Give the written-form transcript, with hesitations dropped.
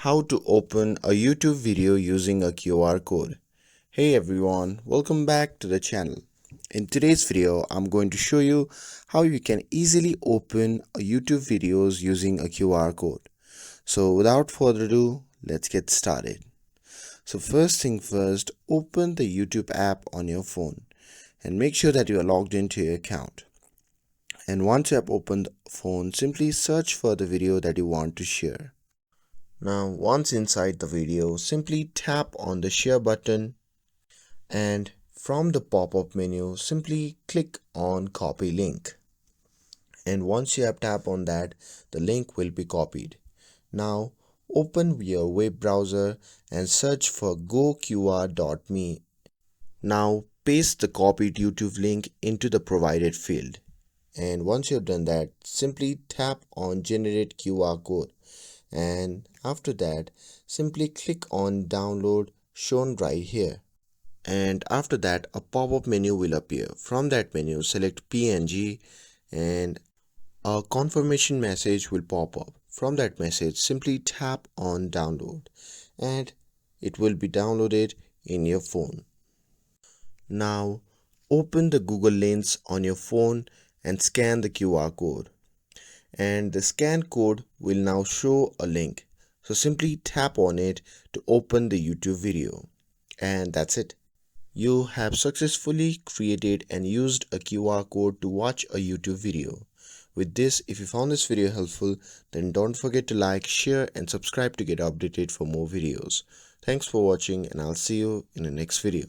How to open a YouTube video using a QR code. Hey everyone, welcome back to the channel. In today's video, I'm going to show you how you can easily open a YouTube videos using a QR code. So without further ado, let's get started. So first thing first, open the YouTube app on your phone and make sure that you are logged into your account. And once you have opened the phone, simply search for the video that you want to share. Now, once inside the video, simply tap on the share button and from the pop-up menu, simply click on copy link. And once you have tapped on that, the link will be copied. Now, open your web browser and search for goqr.me. Now, paste the copied YouTube link into the provided field. And once you've done that, simply tap on generate QR code. And after that, simply click on download shown right here. And after that, a pop-up menu will appear. From that menu, select PNG and a confirmation message will pop up. From that message, simply tap on download and it will be downloaded in your phone. Now, open the Google Lens on your phone and scan the QR code. And the scan code will now show a link. So simply tap on it to open the YouTube video. And that's it. You have successfully created and used a QR code to watch a YouTube video. With this, if you found this video helpful, then don't forget to like, share and subscribe to get updated for more videos. Thanks for watching and I'll see you in the next video.